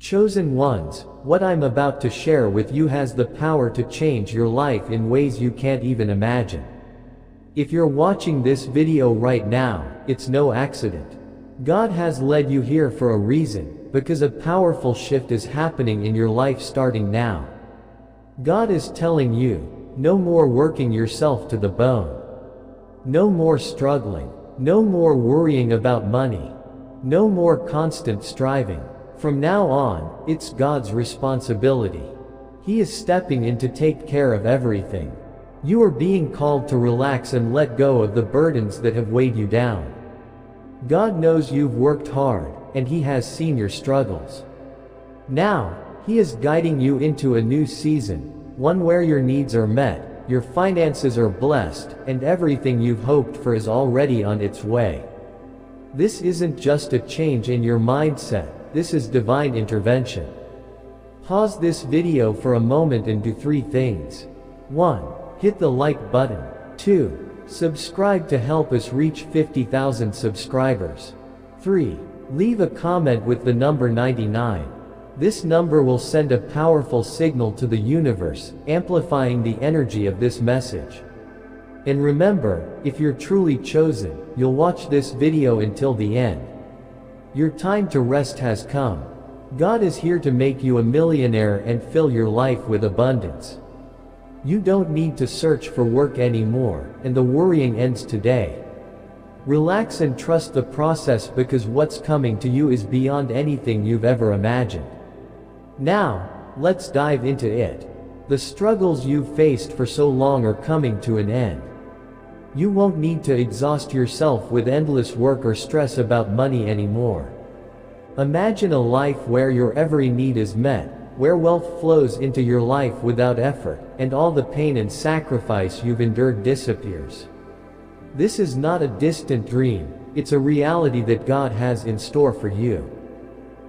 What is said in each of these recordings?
Chosen ones, what I'm about to share with you has the power to change your life in ways you can't even imagine. If you're watching this video right now, it's no accident. God has led you here for a reason, because a powerful shift is happening in your life starting now. God is telling you, no more working yourself to the bone. No more struggling. No more worrying about money. No more constant striving. From now on, it's God's responsibility. He is stepping in to take care of everything. You are being called to relax and let go of the burdens that have weighed you down. God knows you've worked hard, and He has seen your struggles. Now, He is guiding you into a new season, one where your needs are met, your finances are blessed, and everything you've hoped for is already on its way. This isn't just a change in your mindset, this is divine intervention. Pause this video for a moment and do 3 things. 1. Hit the like button. 2. Subscribe to help us reach 50,000 subscribers. 3. Leave a comment with the number 99. This number will send a powerful signal to the universe, amplifying the energy of this message. And remember, if you're truly chosen, you'll watch this video until the end. Your time to rest has come. God is here to make you a millionaire and fill your life with abundance. You don't need to search for work anymore, and the worrying ends today. Relax and trust the process because what's coming to you is beyond anything you've ever imagined. Now, let's dive into it. The struggles you've faced for so long are coming to an end. You won't need to exhaust yourself with endless work or stress about money anymore. Imagine a life where your every need is met, where wealth flows into your life without effort, and all the pain and sacrifice you've endured disappears. This is not a distant dream, it's a reality that God has in store for you.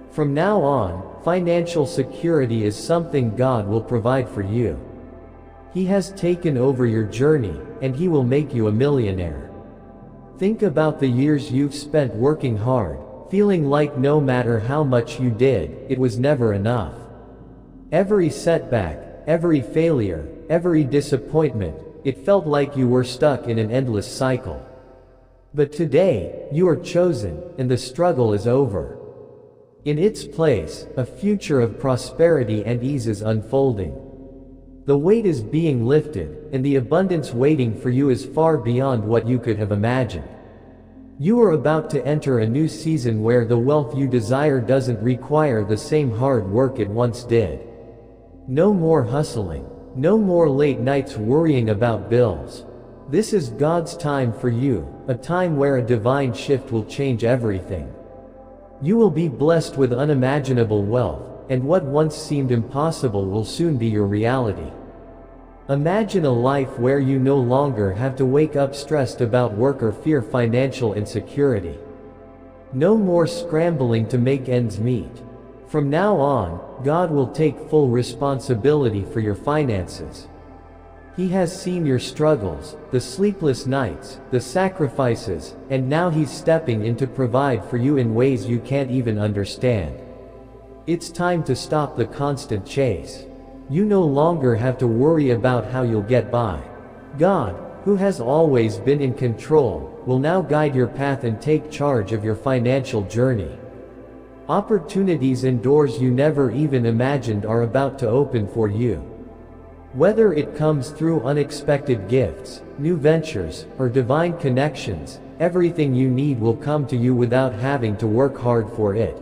From now on, financial security is something God will provide for you. He has taken over your journey, and He will make you a millionaire. Think about the years you've spent working hard, feeling like no matter how much you did, it was never enough. Every setback, every failure, every disappointment, it felt like you were stuck in an endless cycle. But today, you are chosen, and the struggle is over. In its place, a future of prosperity and ease is unfolding. The weight is being lifted, and the abundance waiting for you is far beyond what you could have imagined. You are about to enter a new season where the wealth you desire doesn't require the same hard work it once did. No more hustling. No more late nights worrying about bills. This is God's time for you, a time where a divine shift will change everything. You will be blessed with unimaginable wealth, and what once seemed impossible will soon be your reality. Imagine a life where you no longer have to wake up stressed about work or fear financial insecurity. No more scrambling to make ends meet. From now on, God will take full responsibility for your finances. He has seen your struggles, the sleepless nights, the sacrifices, and now He's stepping in to provide for you in ways you can't even understand. It's time to stop the constant chase. You no longer have to worry about how you'll get by. God, who has always been in control, will now guide your path and take charge of your financial journey. Opportunities and doors you never even imagined are about to open for you. Whether it comes through unexpected gifts, new ventures, or divine connections, everything you need will come to you without having to work hard for it.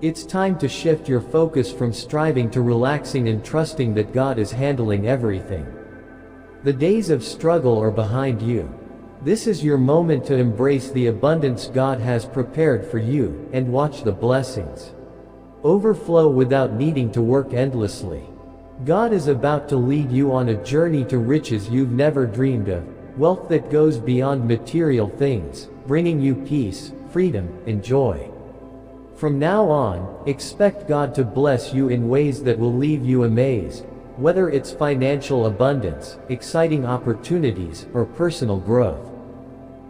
It's time to shift your focus from striving to relaxing and trusting that God is handling everything. The days of struggle are behind you. This is your moment to embrace the abundance God has prepared for you, and watch the blessings overflow without needing to work endlessly. God is about to lead you on a journey to riches you've never dreamed of, wealth that goes beyond material things, bringing you peace, freedom, and joy. From now on, expect God to bless you in ways that will leave you amazed, whether it's financial abundance, exciting opportunities, or personal growth.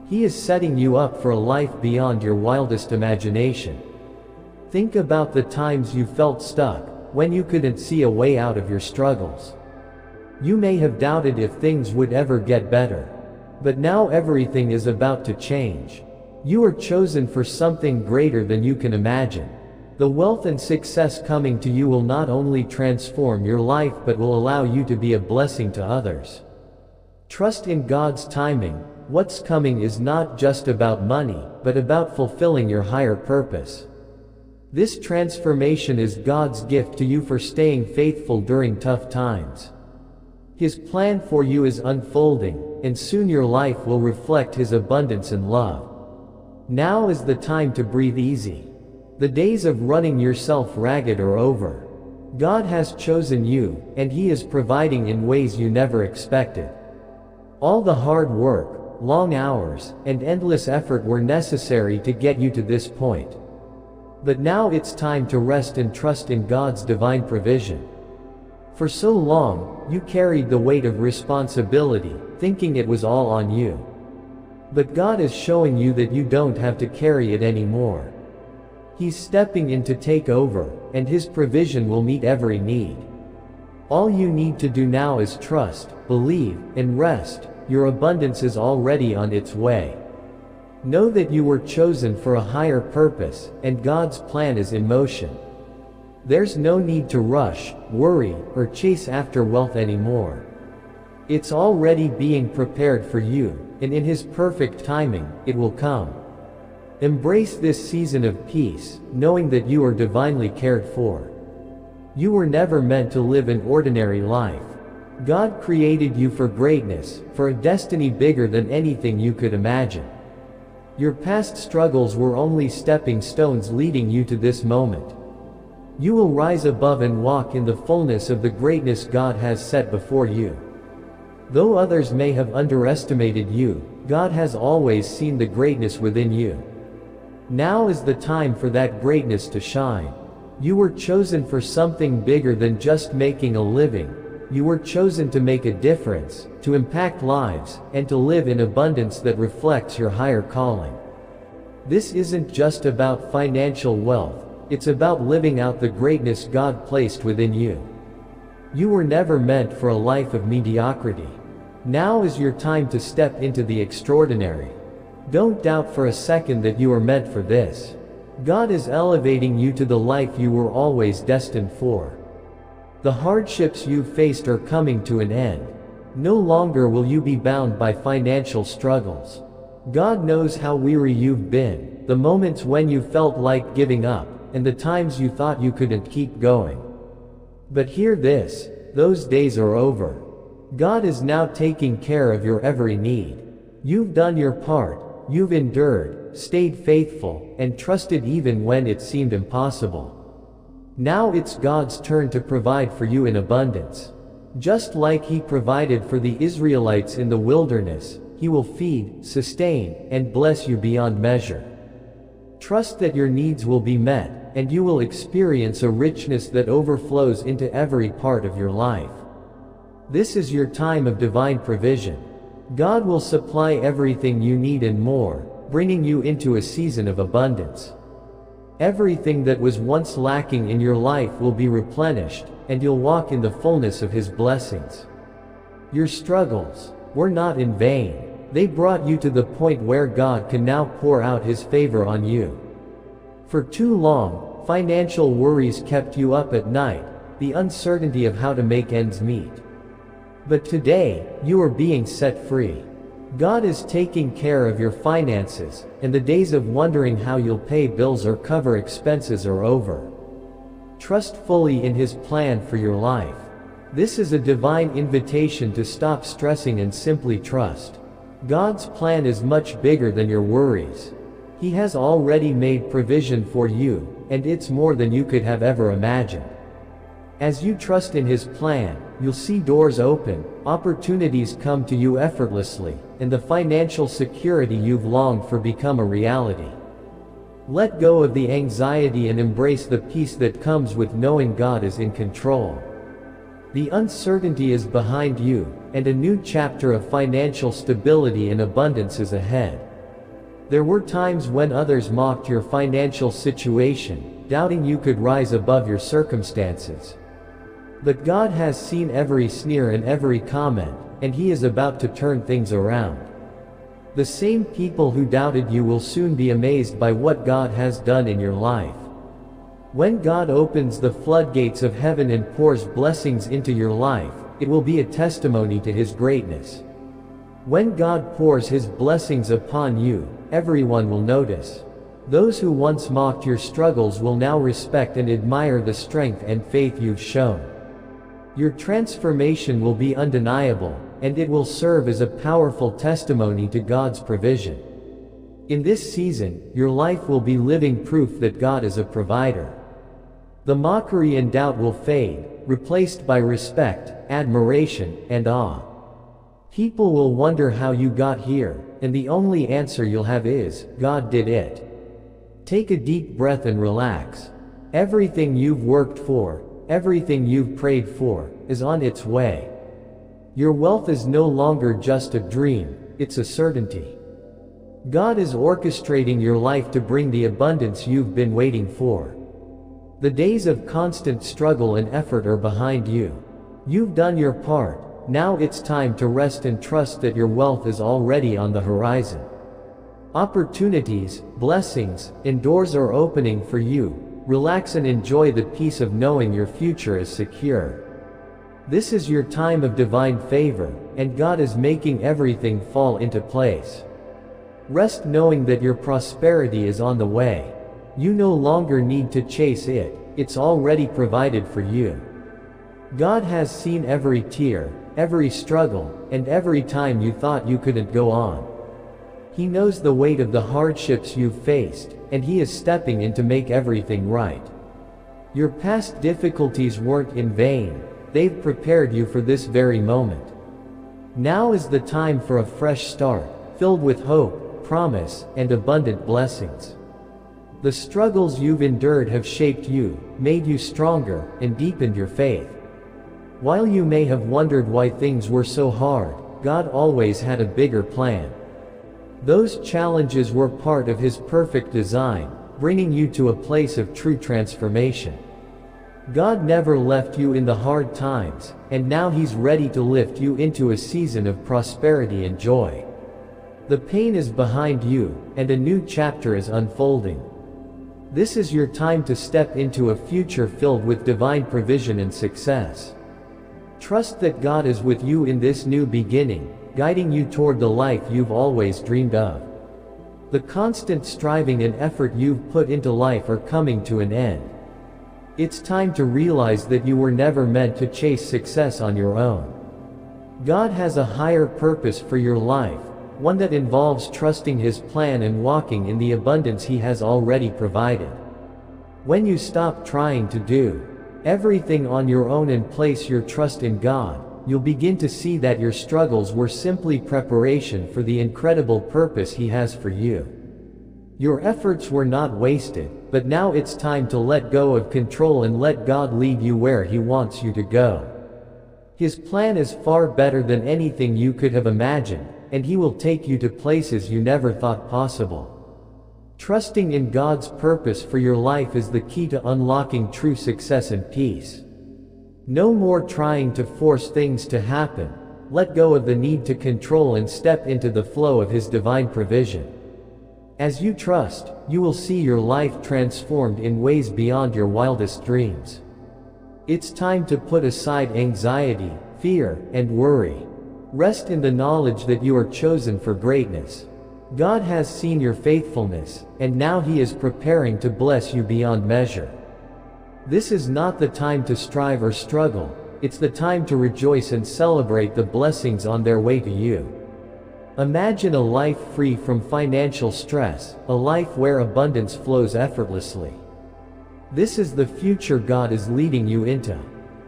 He is setting you up for a life beyond your wildest imagination. Think about the times you felt stuck, when you couldn't see a way out of your struggles. You may have doubted if things would ever get better. But now everything is about to change. You are chosen for something greater than you can imagine. The wealth and success coming to you will not only transform your life but will allow you to be a blessing to others. Trust in God's timing. What's coming is not just about money, but about fulfilling your higher purpose. This transformation is God's gift to you for staying faithful during tough times. His plan for you is unfolding, and soon your life will reflect His abundance and love. Now is the time to breathe easy. The days of running yourself ragged are over. God has chosen you, and He is providing in ways you never expected. All the hard work, long hours, and endless effort were necessary to get you to this point. But now it's time to rest and trust in God's divine provision. For so long, you carried the weight of responsibility, thinking it was all on you. But God is showing you that you don't have to carry it anymore. He's stepping in to take over, and His provision will meet every need. All you need to do now is trust, believe, and rest. Your abundance is already on its way. Know that you were chosen for a higher purpose, and God's plan is in motion. There's no need to rush, worry, or chase after wealth anymore. It's already being prepared for you, and in His perfect timing, it will come. Embrace this season of peace, knowing that you are divinely cared for. You were never meant to live an ordinary life. God created you for greatness, for a destiny bigger than anything you could imagine. Your past struggles were only stepping stones leading you to this moment. You will rise above and walk in the fullness of the greatness God has set before you. Though others may have underestimated you, God has always seen the greatness within you. Now is the time for that greatness to shine. You were chosen for something bigger than just making a living. You were chosen to make a difference, to impact lives, and to live in abundance that reflects your higher calling. This isn't just about financial wealth, it's about living out the greatness God placed within you. You were never meant for a life of mediocrity. Now is your time to step into the extraordinary. Don't doubt for a second that you are meant for this. God is elevating you to the life you were always destined for. The hardships you've faced are coming to an end. No longer will you be bound by financial struggles. God knows how weary you've been, the moments when you felt like giving up, and the times you thought you couldn't keep going. But hear this, those days are over. God is now taking care of your every need. You've done your part, you've endured, stayed faithful, and trusted even when it seemed impossible. Now it's God's turn to provide for you in abundance. Just like He provided for the Israelites in the wilderness, He will feed, sustain, and bless you beyond measure. Trust that your needs will be met, and you will experience a richness that overflows into every part of your life. This is your time of divine provision. God will supply everything you need and more, bringing you into a season of abundance. Everything that was once lacking in your life will be replenished, and you'll walk in the fullness of His blessings. Your struggles were not in vain. They brought you to the point where God can now pour out His favor on you. For too long, financial worries kept you up at night, the uncertainty of how to make ends meet. But today, you are being set free. God is taking care of your finances, and the days of wondering how you'll pay bills or cover expenses are over. Trust fully in His plan for your life. This is a divine invitation to stop stressing and simply trust. God's plan is much bigger than your worries. He has already made provision for you, and it's more than you could have ever imagined. As you trust in His plan, you'll see doors open, opportunities come to you effortlessly, and the financial security you've longed for become a reality. Let go of the anxiety and embrace the peace that comes with knowing God is in control. The uncertainty is behind you, and a new chapter of financial stability and abundance is ahead. There were times when others mocked your financial situation, doubting you could rise above your circumstances. But God has seen every sneer and every comment, and He is about to turn things around. The same people who doubted you will soon be amazed by what God has done in your life. When God opens the floodgates of heaven and pours blessings into your life, it will be a testimony to His greatness. When God pours His blessings upon you, everyone will notice. Those who once mocked your struggles will now respect and admire the strength and faith you've shown. Your transformation will be undeniable, and it will serve as a powerful testimony to God's provision. In this season, your life will be living proof that God is a provider. The mockery and doubt will fade, replaced by respect, admiration, and awe. People will wonder how you got here, and the only answer you'll have is, God did it. Take a deep breath and relax. Everything you've worked for, everything you've prayed for, is on its way. Your wealth is no longer just a dream, it's a certainty. God is orchestrating your life to bring the abundance you've been waiting for. The days of constant struggle and effort are behind you. You've done your part, now it's time to rest and trust that your wealth is already on the horizon. Opportunities, blessings, and doors are opening for you. Relax and enjoy the peace of knowing your future is secure. This is your time of divine favor, and God is making everything fall into place. Rest knowing that your prosperity is on the way. You no longer need to chase it, it's already provided for you. God has seen every tear, every struggle, and every time you thought you couldn't go on. He knows the weight of the hardships you've faced, and He is stepping in to make everything right. Your past difficulties weren't in vain, they've prepared you for this very moment. Now is the time for a fresh start, filled with hope, promise, and abundant blessings. The struggles you've endured have shaped you, made you stronger, and deepened your faith. While you may have wondered why things were so hard, God always had a bigger plan. Those challenges were part of His perfect design, bringing you to a place of true transformation. God never left you in the hard times, and now He's ready to lift you into a season of prosperity and joy. The pain is behind you, and a new chapter is unfolding. This is your time to step into a future filled with divine provision and success. Trust that God is with you in this new beginning, guiding you toward the life you've always dreamed of. The constant striving and effort you've put into life are coming to an end. It's time to realize that you were never meant to chase success on your own. God has a higher purpose for your life, one that involves trusting His plan and walking in the abundance He has already provided. When you stop trying to do everything on your own and place your trust in God, you'll begin to see that your struggles were simply preparation for the incredible purpose He has for you. Your efforts were not wasted, but now it's time to let go of control and let God lead you where He wants you to go. His plan is far better than anything you could have imagined, and He will take you to places you never thought possible. Trusting in God's purpose for your life is the key to unlocking true success and peace. No more trying to force things to happen. Let go of the need to control and step into the flow of His divine provision. As you trust, you will see your life transformed in ways beyond your wildest dreams. It's time to put aside anxiety, fear, and worry. Rest in the knowledge that you are chosen for greatness. God has seen your faithfulness, and now He is preparing to bless you beyond measure. This is not the time to strive or struggle, it's the time to rejoice and celebrate the blessings on their way to you. Imagine a life free from financial stress, a life where abundance flows effortlessly. This is the future God is leading you into.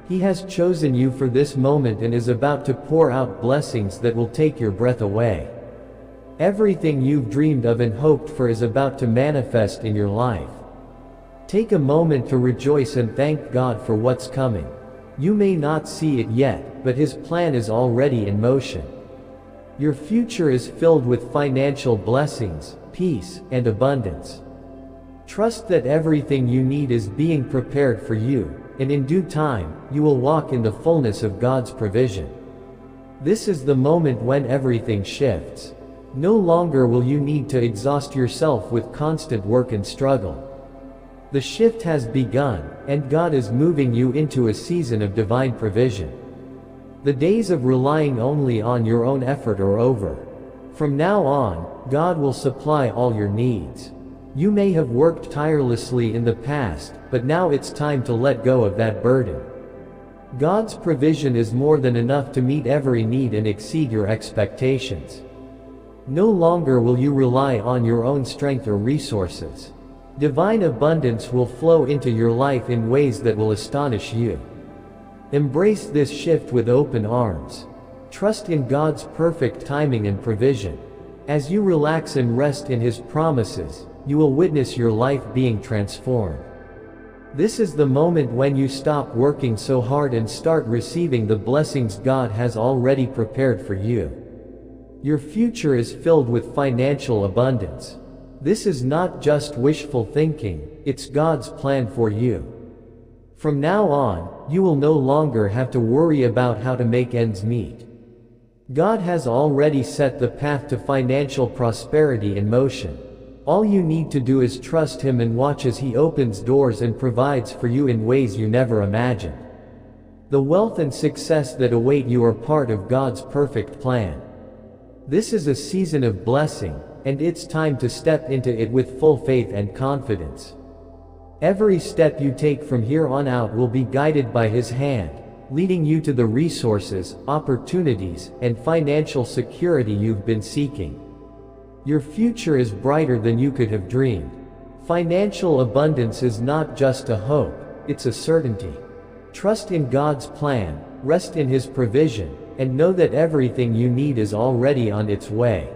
He has chosen you for this moment and is about to pour out blessings that will take your breath away. Everything you've dreamed of and hoped for is about to manifest in your life. Take a moment to rejoice and thank God for what's coming. You may not see it yet, but His plan is already in motion. Your future is filled with financial blessings, peace, and abundance. Trust that everything you need is being prepared for you, and in due time, you will walk in the fullness of God's provision. This is the moment when everything shifts. No longer will you need to exhaust yourself with constant work and struggle. The shift has begun, and God is moving you into a season of divine provision. The days of relying only on your own effort are over. From now on, God will supply all your needs. You may have worked tirelessly in the past, but now it's time to let go of that burden. God's provision is more than enough to meet every need and exceed your expectations. No longer will you rely on your own strength or resources. Divine abundance will flow into your life in ways that will astonish you. Embrace this shift with open arms. Trust in God's perfect timing and provision. As you relax and rest in His promises, you will witness your life being transformed. This is the moment when you stop working so hard and start receiving the blessings God has already prepared for you. Your future is filled with financial abundance. This is not just wishful thinking, it's God's plan for you. From now on, you will no longer have to worry about how to make ends meet. God has already set the path to financial prosperity in motion. All you need to do is trust Him and watch as He opens doors and provides for you in ways you never imagined. The wealth and success that await you are part of God's perfect plan. This is a season of blessing, and it's time to step into it with full faith and confidence. Every step you take from here on out will be guided by His hand, leading you to the resources, opportunities, and financial security you've been seeking. Your future is brighter than you could have dreamed. Financial abundance is not just a hope, it's a certainty. Trust in God's plan, rest in His provision, and know that everything you need is already on its way.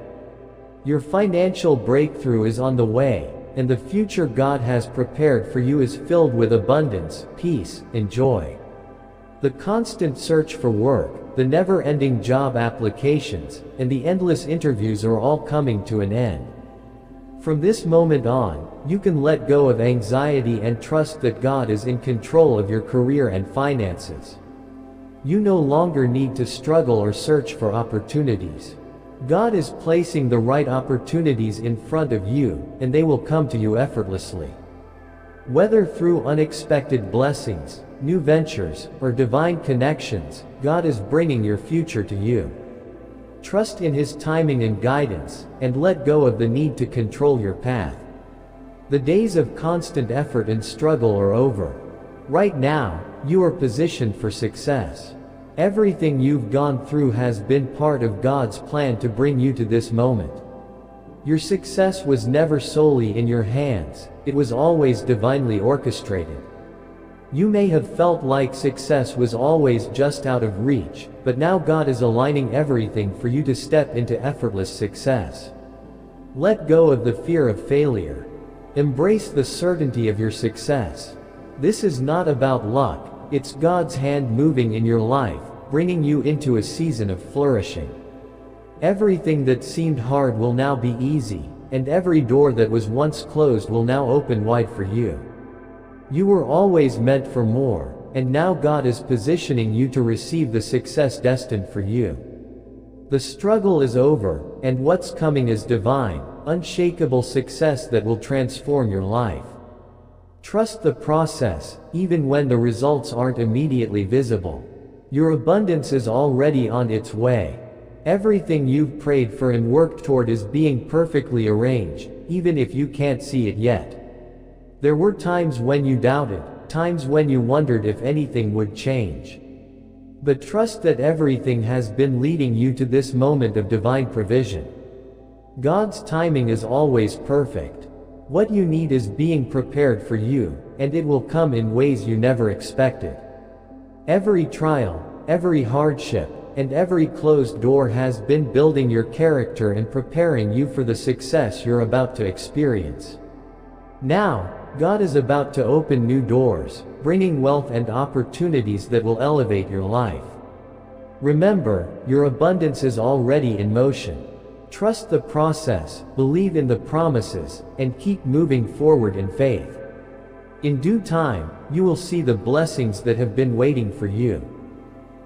Your financial breakthrough is on the way, and the future God has prepared for you is filled with abundance, peace, and joy. The constant search for work, the never-ending job applications, and the endless interviews are all coming to an end. From this moment on, you can let go of anxiety and trust that God is in control of your career and finances. You no longer need to struggle or search for opportunities. God is placing the right opportunities in front of you, and they will come to you effortlessly. Whether through unexpected blessings, new ventures, or divine connections, God is bringing your future to you. Trust in His timing and guidance, and let go of the need to control your path. The days of constant effort and struggle are over. Right now, you are positioned for success. Everything you've gone through has been part of God's plan to bring you to this moment. Your success was never solely in your hands, it was always divinely orchestrated. You may have felt like success was always just out of reach, but now God is aligning everything for you to step into effortless success. Let go of the fear of failure. Embrace the certainty of your success. This is not about luck, it's God's hand moving in your life, bringing you into a season of flourishing. Everything that seemed hard will now be easy, and every door that was once closed will now open wide for you. You were always meant for more, and now God is positioning you to receive the success destined for you. The struggle is over, and what's coming is divine, unshakable success that will transform your life. Trust the process, even when the results aren't immediately visible. Your abundance is already on its way. Everything you've prayed for and worked toward is being perfectly arranged, even if you can't see it yet. There were times when you doubted, times when you wondered if anything would change. But trust that everything has been leading you to this moment of divine provision. God's timing is always perfect. What you need is being prepared for you, and it will come in ways you never expected. Every trial, every hardship, and every closed door has been building your character and preparing you for the success you're about to experience. Now, God is about to open new doors, bringing wealth and opportunities that will elevate your life. Remember, your abundance is already in motion. Trust the process, believe in the promises, and keep moving forward in faith. In due time, you will see the blessings that have been waiting for you.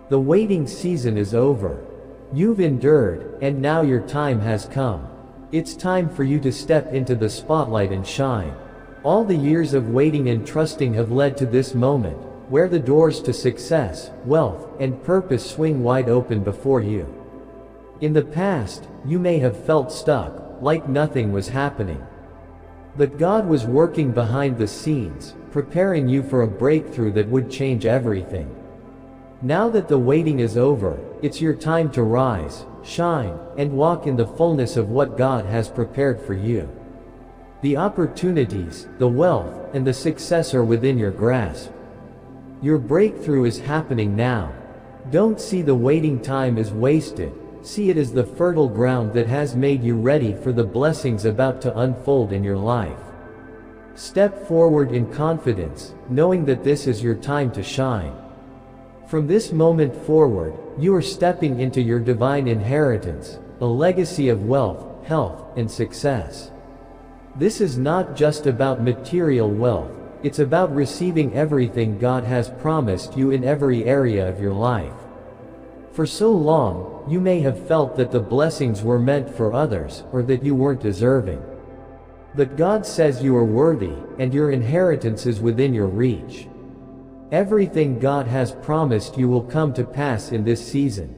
The waiting season is over. You've endured, and now your time has come. It's time for you to step into the spotlight and shine. All the years of waiting and trusting have led to this moment, where the doors to success, wealth, and purpose swing wide open before you. In the past, you may have felt stuck, like nothing was happening. But God was working behind the scenes, preparing you for a breakthrough that would change everything. Now that the waiting is over, it's your time to rise, shine, and walk in the fullness of what God has prepared for you. The opportunities, the wealth, and the success are within your grasp. Your breakthrough is happening now. Don't see the waiting time as wasted. See it as the fertile ground that has made you ready for the blessings about to unfold in your life. Step forward in confidence, knowing that this is your time to shine. From this moment forward, you are stepping into your divine inheritance, a legacy of wealth, health, and success. This is not just about material wealth, it's about receiving everything God has promised you in every area of your life. For so long, you may have felt that the blessings were meant for others, or that you weren't deserving. But God says you are worthy, and your inheritance is within your reach. Everything God has promised you will come to pass in this season.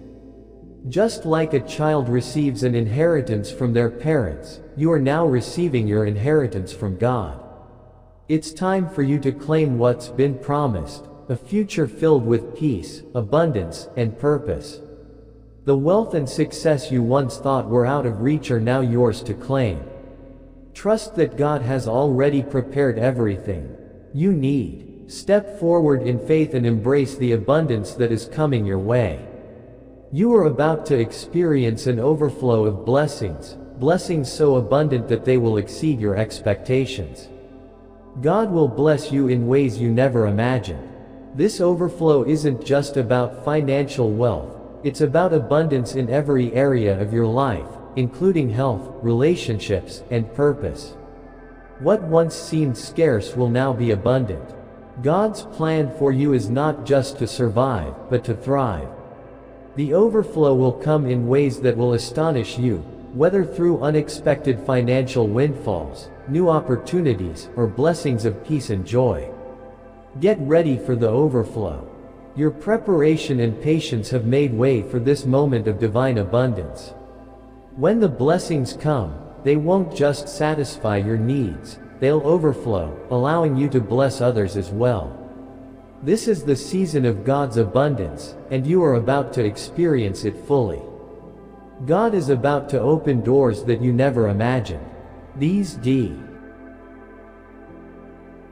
Just like a child receives an inheritance from their parents, you are now receiving your inheritance from God. It's time for you to claim what's been promised, a future filled with peace, abundance, and purpose. The wealth and success you once thought were out of reach are now yours to claim. Trust that God has already prepared everything you need. Step forward in faith and embrace the abundance that is coming your way. You are about to experience an overflow of blessings, blessings so abundant that they will exceed your expectations. God will bless you in ways you never imagined. This overflow isn't just about financial wealth, it's about abundance in every area of your life, including health, relationships, and purpose. What once seemed scarce will now be abundant. God's plan for you is not just to survive, but to thrive. The overflow will come in ways that will astonish you, whether through unexpected financial windfalls, new opportunities, or blessings of peace and joy. Get ready for the overflow. Your preparation and patience have made way for this moment of divine abundance. When the blessings come, they won't just satisfy your needs, they'll overflow, allowing you to bless others as well. This is the season of God's abundance, and you are about to experience it fully. God is about to open doors that you never imagined. These